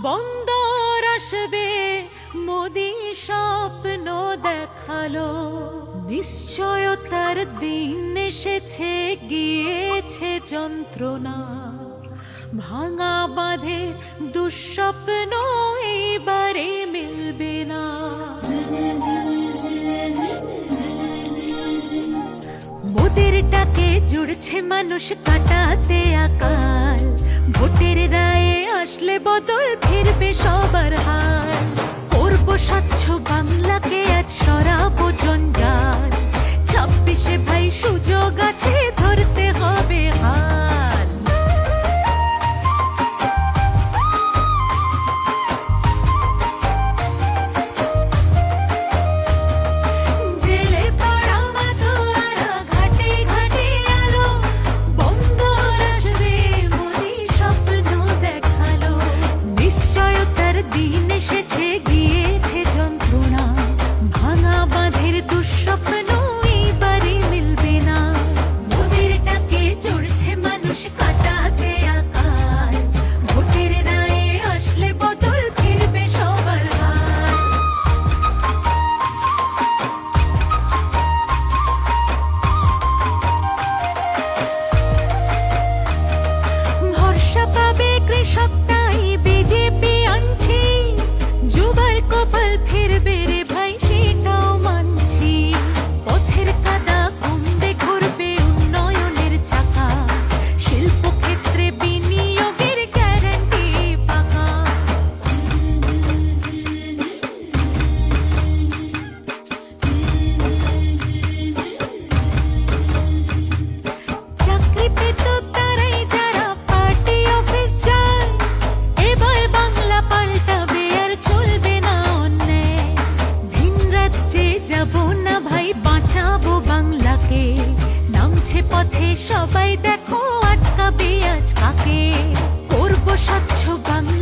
বন্দর আসবে মোদি স্বপ্ন দেখালো, নিশ্চয়তার দিন এসেছে, গিয়েছে যন্ত্রণা। ভাঙা বাঁধে দুঃস্বপ্ন এবারে মিলবে না। মোদের ডাকে জুড়ছে মানুষ কাটাতে আকাল, ভোটের রায়ে আসলে বদল, ফিরবে সবার হাল। করব স্বচ্ছ বাংলাকে আজ সরাবো জঞ্জাল, 26-এ ভাই সুযোগ আছে, ধরতে হবে হাল। জেলে পড়া মাতোয়ারা, ঘাটে ঘাটে আলো, বন্দর আসবে মোদি স্বপ্ন দেখালো, নিশ্চয়তার দিন এসেছে, গিয়েছে যন্ত্রণা। ভাঙা বাঁধের দুঃস্বপ্ন এবারে মিলবে না। মোদের ডাকে জুড়ছে মানুষ কাটাতে আকাল, ভোটের রায়ে আসলে বদল, ফিরবে সবার হাল। ভরসা পাবে কৃষক, তাই বিজেপি আনছি, যুবার কপাল ফিরবে রে ভাই, সেটাও মানছি। পথের কাদা কমবে, ঘুরবে উন্নয়নের চাকা, শিল্পক্ষেত্রে বিনিয়োগের গ্যারান্টি পাকা। চাকরি পেত তারাই যারা পার্টি অফিস যায়, এবার বাংলা পাল্টাবে, আর চলবে না অন্যায়। ভিন রাজ্যে যাব না ভাই, বাঁচাবো বাংলাকে, নামছে পথে সবাই, দেখো আটকাবে আজ কাকে। করব স্বচ্ছ বাংলা।